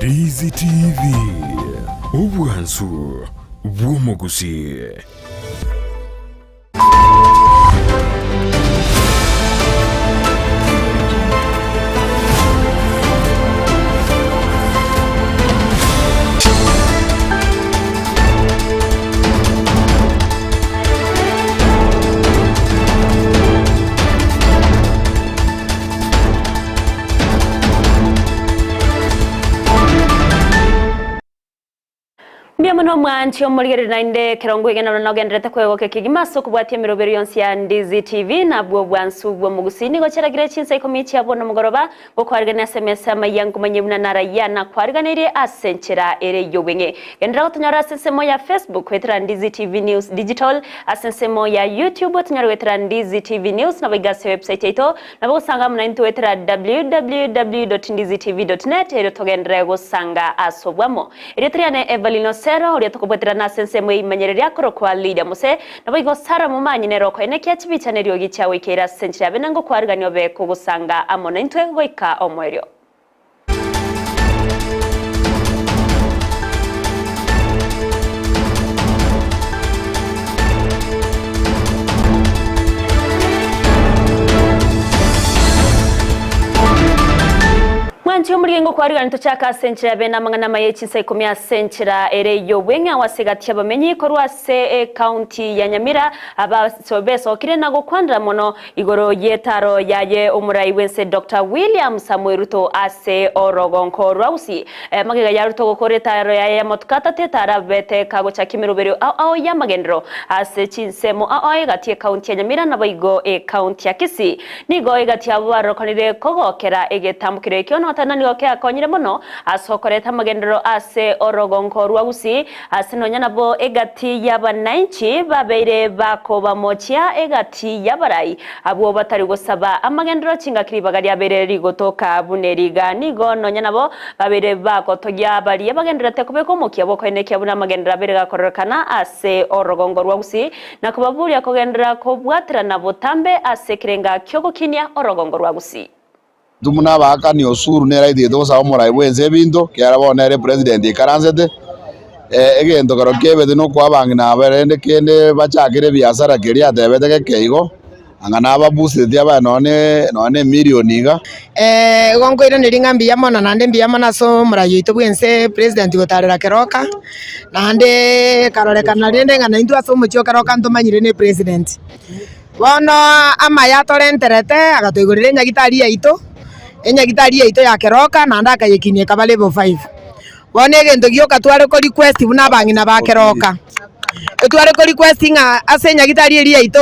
Ndizi TV Ubwansu Gusii. Mano mwanchi omulire nainde kerongo igena no gendrete kwegoke kigimaso kubwatia mirobero yonsi ya Ndizi TV na bwansu bwo Gusii nigo cyaragire Chinsa Ikomi cyabona mugoroba go kwarigana SMS Amayia ngumanyebuna narayana kwariganire asenchera ere yobenge gendra tunyara sensemo ya Facebook wetra Ndizi TV News Digital asensemo ya YouTube tunyara wetra Ndizi TV News na bagase website ito na bosanga muna wetra www.ndizitv.net ero togendra go sanga asobwamo ere triane Everyne Osero uri tukubwetera na sensemo imanyerere yakoro kwa Lydiah Mose nabo igosara mu manyinero ko ene kyachibicanero gichawe kera senchira benango kwariganyo be kugusanga amona intwe goika omweryo Mwanchi umuringo kwariganyo tuchaka senchira bena mangana maye Chinsa Ikomi senchira ere yowenga wasigati abamenyi ko rwase county ya Nyamira abasobeso kire nago kwandra mono igoro yetaro yaye umurai wense Dr. William Samuel Ruto ase orogonko rwausi magega ya Ruto gokoretaro yaye motukata tetara bete kago cha kimirubero ao ya magendro ase Chinsemo ao gati county ya Nyamira nabo igo county ya Kisii nigo gati abaro konire kogokera egetambukire kyono nani oke akonyire mono asokoreta magendero ase orogonko rwausi asinonya nabo egati y'abananchi babeire bakoba mochia egati y'abarai abo batari gusaba amagendero chingakiri bagari abere rigotoka buneriga nigo nonya nabo babere bakotogia bari abagendero tekobeko mokia boko eneke abuna magendero abere gakorokana ase orogongo rwausi nakubaburi akogendera kobwatira nabo tambe ase kirenga kyogokinia orogongo rwausi Dumuna baka ni osuru nera idito sa omurai wenze bindo kyara bonere president ikaranzete egendo karo kebede no kwabangi na berende kende bachakire biasara keria debete keigo angana babusi dia ba none milioniga gongo ire niringa mbia mona nande mbia mona so murai ito bwense president gotarera keroka nande karorekana rende ngana indu aso muchio keroka ntomanyire ne president bono Amayia torenterete agatoigurire nyagitari yaito enyagitari yaito ya keroka na ndaka yekinie kaba level 5 bone gento gioka tware ko request buna bangina ba keroka tware ko requesting ase nyagitari eri yaito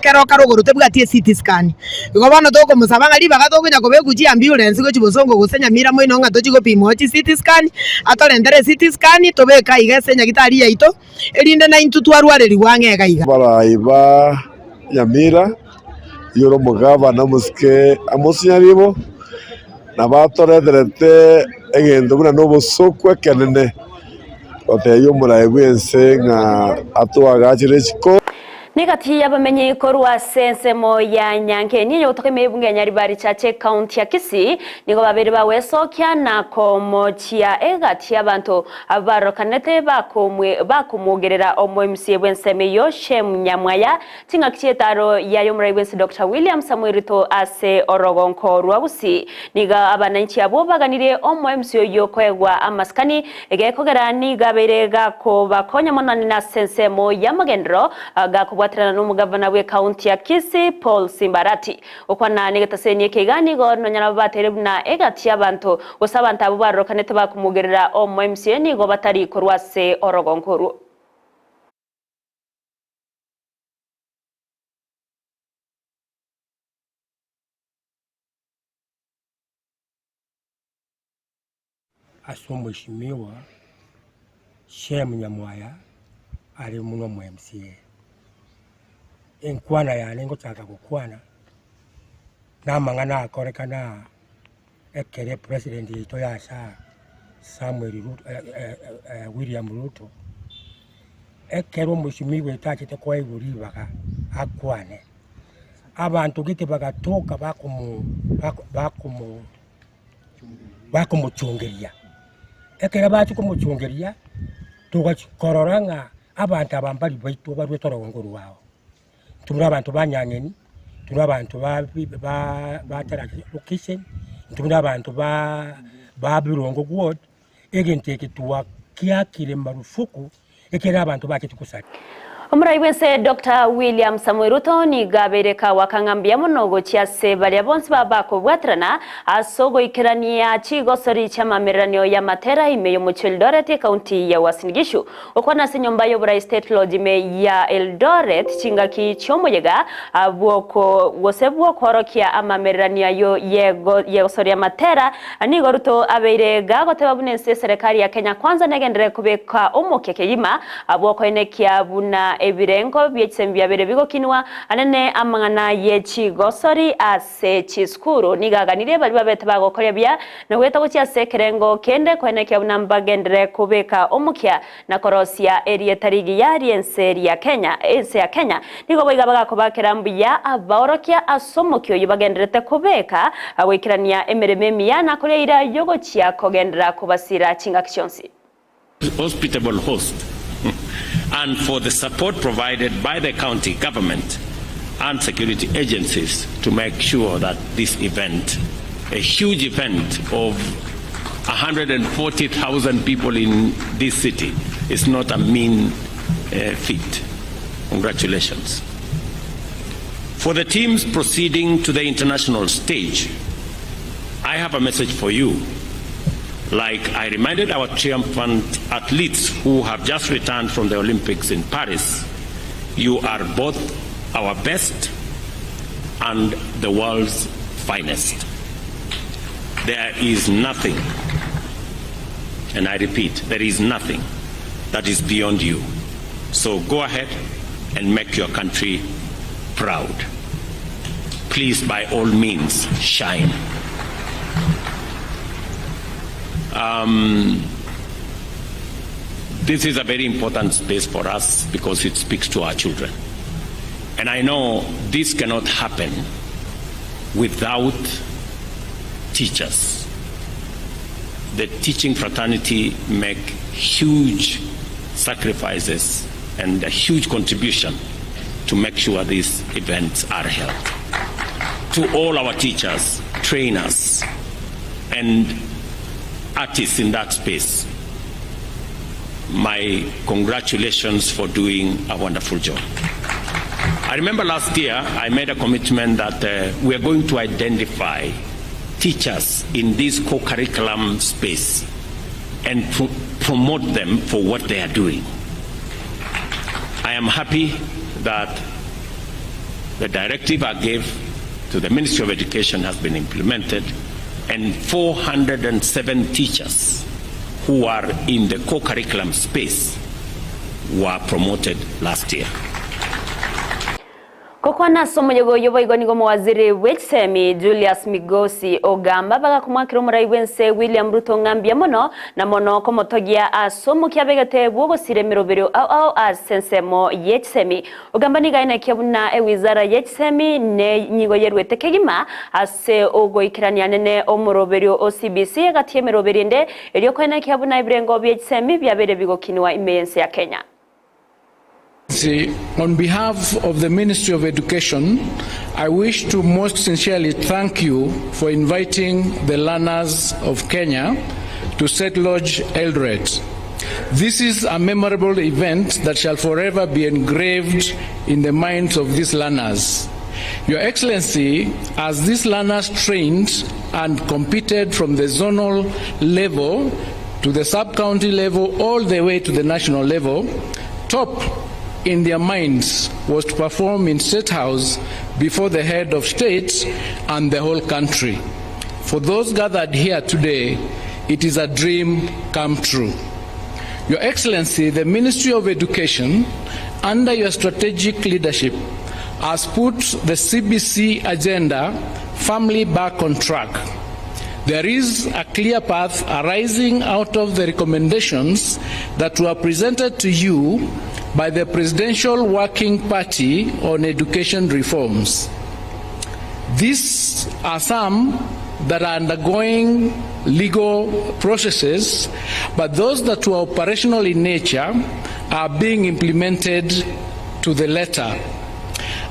keroka rogorute bwatie CT scan igo bono toko musabanga liba gatokunya kobeguji ambulance go chibosongo gusenya mira moino nga tochigo pimo chi CT scan atorendere CT scan tobeka igese nyagitari yaito erinde na intu twarware riwangega iga baraiba Nyamira yoro mugaba na muske amosinyaribo nabatoretherete egendo buna no bosokwe kenene oteyo murai bwense nga atwagachire chiko Negati yabamenye korwa sensemo ya nyanke niyo utokeme bunge nyari bari chache county ya Kisii nigo babere bawesokya na komochia egati yabantu abarokanete bakumugerera omwemsie bwenseme yo Shem Nyamwaya tinga kietaro ya yomurai bwense Dr. William Samuel Ruto ase orogonko rwausi niga abananchi abo baganire omwemsie yo kwegwa amaskani egekogera niga berega ko bakonya monani na sensemo ya magendro watrana n'umugavana we county ya Kisii Paul Simbarati okwana negataseni kegani go nonyana batere na egati yabantu usabanta abo barokanete bakumugerera omwemsie nigo batari korwase orogonkuru Mheshimiwa Shem Nyamwaya ali muno mwemsie enkwana yane ngotaka kukwana namangana akorekana ekere president ito yasha Samuel Ruto William Ruto ekero mushimiwe tachite kwa iburibaga akwane abantu gite bagatoka bakumuchungeria ekera batu kumuchungeria tugakororanga abantu abambali baitu barwetoro nguru wao tumura abantu banyangeni tumura abantu ba tara location tumura abantu ba birongo ward egenteke tuwa kiakire marufuku ekera abantu bakitukusaka. Omurai wense Dr. William Samuel Ruto ni gabereka wakangambia munogo chiase balia bonsi babako bwatrana asogo ikirania chigosori chamameranio ya matera imeyo mucho Eldoret county ya Uasin Gishu okwana senyomba yobura state lodge me ya Eldoret chinga ki chomoyega abwoko wosebwo korokia amameranio yo yegosori ya matera anigo Ruto abeire gagote bunense serikali ya Kenya kwanza negendere kubeka omokeke yima abwoko enekia buna ebirengo byetsembya bere bigokinwa anene amangana yechi gosori ase chiskuru nigaganire bali babete bagokorya bya na gweta gucia sekerengo kende kweneke unambagendere kubeka omukya na korosia area tarigi ya rienseri ya Kenya ense ya Kenya nigo boiga bagakobakera mbuya abaorokia asomokyo yubagenderete kubeka awikirania emerememi ya na koreira yogo chia kogendera kubasira chinga kishonsi hospitable host and for the support provided by the county government and security agencies to make sure that this event, a huge event of 140,000 people in this city, is not a mean feat. Congratulations. For the teams proceeding to the international stage, I have a message for you. Like I reminded our triumphant athletes who have just returned from the Olympics in Paris, you are both our best and the world's finest. There is nothing, and I repeat, there is nothing that is beyond you. So go ahead and make your country proud. Please, by all means, shine. This is a very important space for us because it speaks to our children. And I know this cannot happen without teachers. The teaching fraternity make huge sacrifices and a huge contribution to make sure these events are held. To all our teachers, trainers, and artists in that space, my congratulations for doing a wonderful job. I remember last year I made a commitment that we are going to identify teachers in this co-curriculum space and promote them for what they are doing. I am happy that the directive I gave to the Ministry of Education has been implemented, and 407 teachers who are in the co-curriculum space were promoted last year. Kokwana somo yobo igonigo mwaziri wechsemi Julius Migosi ogamba baga kumwakira umurai wense William Ruto ngambia mono na mono komotogia asomo kyabegete bwogo siremero bero au asensemo yechsemi ogamba nigaine kyabuna wizara yechsemi ne nyigo yerwete kegima ase ogo ikirania nene omurobero OCBC agatie meroberinde elyo kwene kyabuna ibrengo byechsemi byabere bigokinwa imense ya Kenya. On behalf of the Ministry of Education, I wish to most sincerely thank you for inviting the learners of Kenya to State Lodge Eldoret. This is a memorable event that shall forever be engraved in the minds of these learners. Your Excellency, as these learners trained and competed from the zonal level to the sub-county level all the way to the national level, top in their minds was to perform in State House before the head of state and the whole country. For those gathered here today, it is a dream come true. Your Excellency, the Ministry of Education, under your strategic leadership, has put the CBC agenda firmly back on track. There is a clear path arising out of the recommendations that were presented to you by the Presidential Working Party on Education Reforms. These are some that are undergoing legal processes, but those that were operational in nature are being implemented to the letter.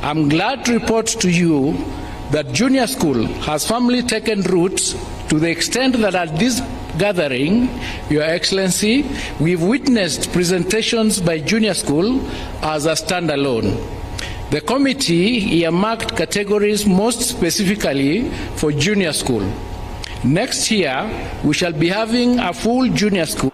I'm glad to report to you that junior school has firmly taken root to the extent that at this gathering, Your Excellency, we've witnessed presentations by junior school as a standalone. The committee earmarked categories most specifically for junior school. Next year, we shall be having a full junior school.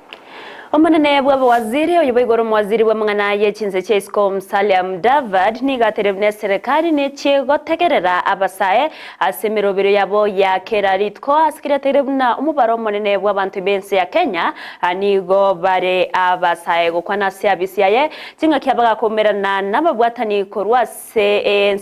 Omanene bwa waziri oyobegoro mwaziri wa mangana ye Chinsa Chescom Salim David ni gaterebne serikali ne chego tegerera abasaye asemerobero yabo ya keraritko askira terebna umubaro monene bwa bantu bense ya Kenya anigo bare abasaye gukwana siabisiaye tinga kyabaga komerana nababwatani korwase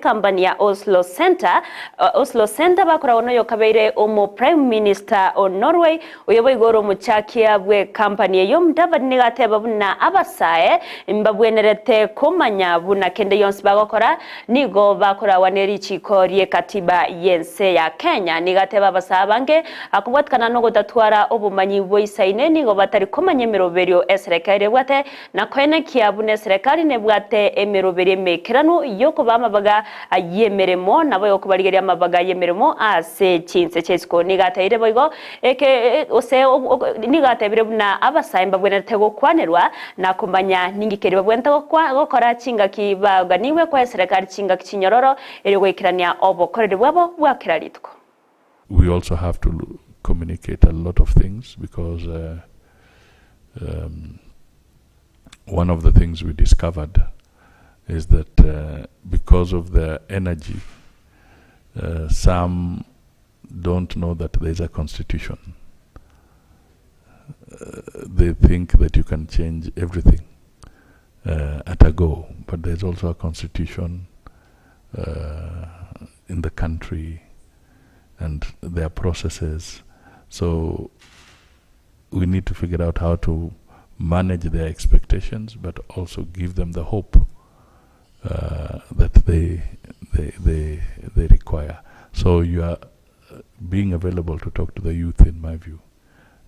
company ya Oslo Center bakora wono yokabeire omo prime minister of Norway oyobegoro muchakia bwe company yom David nigate babuna abasaye mbabwenerete komanya buna kende yonsi bagokora nigo bakora waneri chikorie katiba yense ya Kenya nigate babasa bange akubwatkana no gotatwara obumanyi boisaine nigo batari komanya meroberio esrekare bwate na kwene kiabune serikali ne bwate emeroberie mekerano yoko bamabaga ayemeremo nabo yoko barigeria amabaga yemeremo ase Chinsa Chesco nigate ire boigo eke ose nigate birebuna abasaye mbabwenete gokwanerwa na kumanya ningikeri babwente gokora chingaki baganiwe kwa serikali chingaki chinyororo eri gwikirania obokorere bwabo bwakiraritko. We also have to communicate a lot of things because one of the things we discovered is that because of the energy, some don't know that there is a constitution. They think that you can change everything at a go, but there's also a constitution in the country and there are processes. So we need to figure out how to manage their expectations, but also give them the hope that they require. So you are being available to talk to the youth, in my view.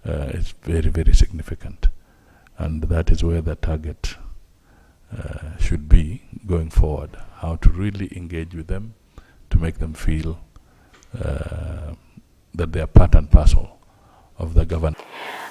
It's very, very significant, and that is where the target should be going forward, how to really engage with them to make them feel that they are part and parcel of the government.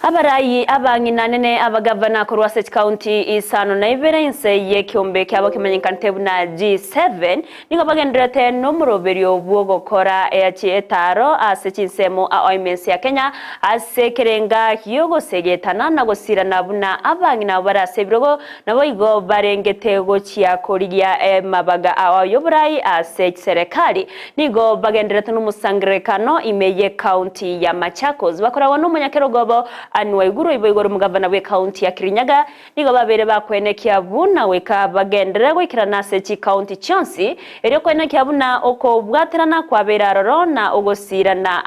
Abarayi abangina nene abagavana ku Rwase County isano na Everyne ye kiombe kyabo kimenyekante buna G7 ninga bagenderete no muroberio bwo gukora etaro ase Chinsemo OMS ya Kenya ase kerenga yogo segetana na gosirana buna abangina barase birogo nabo igo barengete go cyakorigia mabaga abayoburayi ase serikali nigo bagenderete no musangrekano imeye county ya Machakos bakora wono munyakerogobo anwa iguru iboigoro mugavana we county ya Kirinyaga nigo babere bakwene kyabuna weka bagendera gwikirana se county chonsi ere kwene kyabuna oko bwaterana kwa beraroro na ogosira na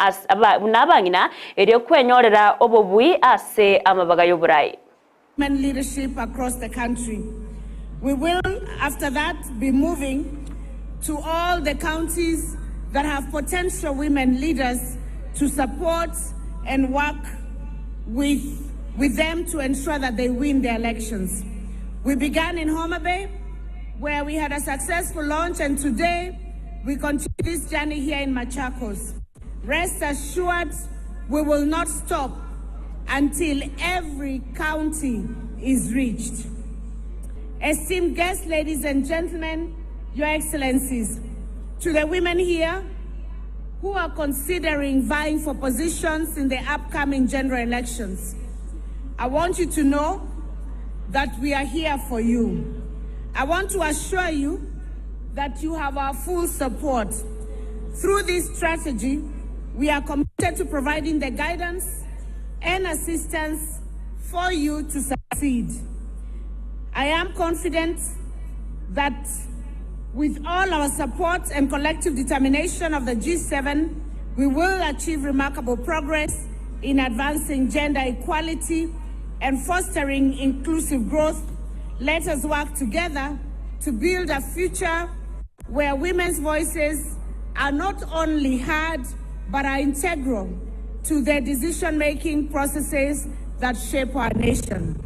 nabangina ere kwenyorera obobui ase amabaga y'oburayi. Leadership across the country. We will after that be moving to all the counties that have potential women leaders to support and work with them to ensure that they win the elections. We began in Homa Bay, where we had a successful launch, and today we continue this journey here in Machakos. Rest assured, we will not stop until every county is reached. Esteemed guests, ladies and gentlemen, Your Excellencies, to the women here who are considering vying for positions in the upcoming general elections, I want you to know that we are here for you. I want to assure you that you have our full support. Through this strategy, we are committed to providing the guidance and assistance for you to succeed. I am confident that with all our support and collective determination of the G7, we will achieve remarkable progress in advancing gender equality and fostering inclusive growth. Let us work together to build a future where women's voices are not only heard, but but are integral to the decision-making processes that shape our nation.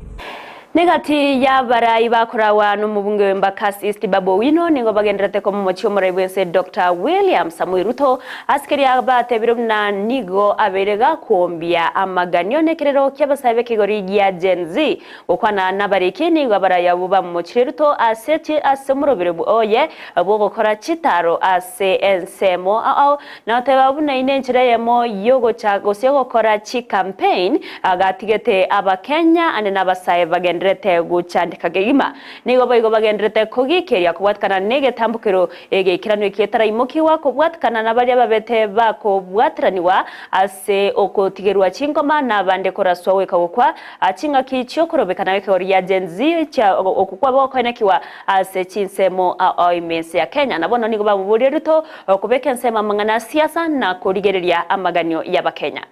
Negati ya barai bakurawa n'umubunge w'Embakasi East Babo Wino ningo bagenderete ko mu mucyo murebwense Dr. William Samuel Ruto askeri abate birumna nigo aberega kuombia amaganyo nekerero ky'abasabe kigori ya Gen Z okwana nabariki nigo baraya buba mu mucyo Ruto aseti asemurobere oye abo gukora kitaro ensemo na tebabuna inenchireyemo yogo chago se gukora chi campaign agatigete abakenya ane nabasaye bagendrete gucandika gima nigo bayigo bagendrete kugikeria kubwatkana nege tambukiro ege kiranwe kietara imokiwa kubwatkana nabari ababete bako bwatraniwa ase okotigerwa chingoma nabande koraswa weka gukwa achinga kicho kurobekana weka ori ya Gen Z cha okukwa boko nekiwa ase chinsemo oimense ya Kenya nabono nigo baburi Ruto okubeka nsema mangana siasa na kurigereria amaganyo y'Abakenya.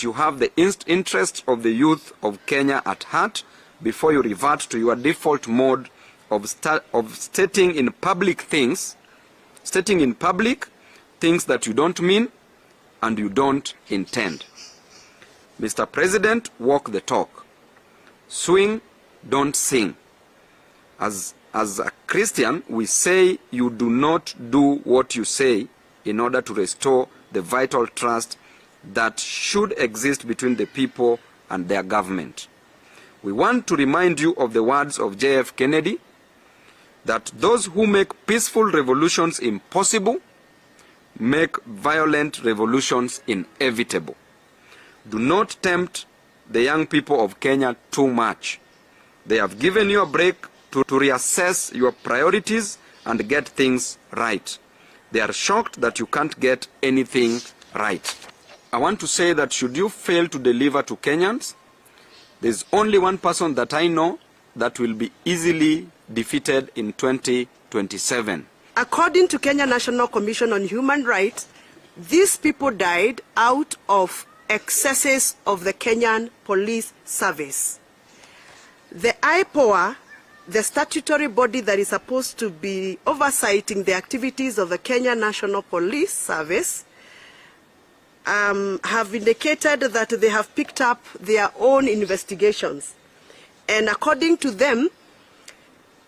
You have the interest of the youth of Kenya at heart before you revert to your default mode of stating in public things that you don't mean and you don't intend. Mr. President, walk the talk. Swing, don't sing. As a Christian, we say you do not do what you say in order to restore the vital trust that should exist between the people and their government. We want to remind you of the words of J.F. Kennedy, that those who make peaceful revolutions impossible make violent revolutions inevitable. Do not tempt the young people of Kenya too much. They have given you a break to reassess your priorities and get things right. They are shocked that you can't get anything right. I want to say that should you fail to deliver to Kenyans, there's only one person that I know that will be easily defeated in 2027. According to Kenya National Commission on Human Rights, these people died out of excesses of the Kenyan Police Service. The IPOA, the statutory body that is supposed to be oversighting the activities of the Kenya National Police Service, have indicated that they have picked up their own investigations. And according to them,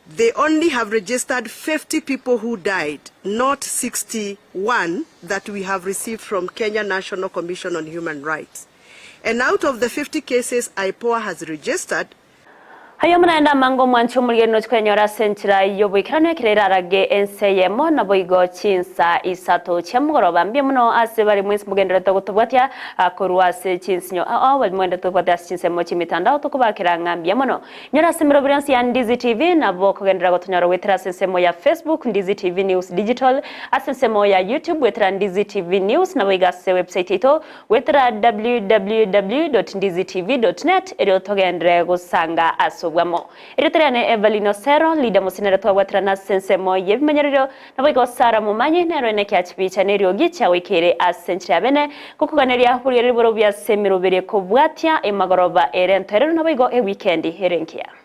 they only have registered 50 people who died, not 61 that we have received from Kenya National Commission on Human Rights. And out of the 50 cases IPOA has registered, hayo mnaenda mango mwancho mulgeno chkwenyora senchira yobwikano kirera rage enseyemo na boigo Chinsa isato chamugoroba mbye muno ase bari mwese mugendera togotobwatia akorwase Chinsinyo wali mwenda togotobwatia Chinsemo chimitandao tokubakira ngambye muno nyora semero brilliance ya Ndizi TV na bo kugendera gotonyoro wetera sensemo ya Facebook Ndizi TV News Digital asensemo ya YouTube wetera Ndizi TV News na boiga se website ito wetera www.ndizitv.net ero togendere gusanga aso wamo eritriane Everyne Osero Lydiah musinera twawatrana sensemo yebimanyerero naboigo Sara mumanyi nerone kyachipicha neryo gicha wikere asenchya bene kukuganeria hurire boro bya semiro bere ko bwatia emagoroba erenterero naboigo weekend herenkia.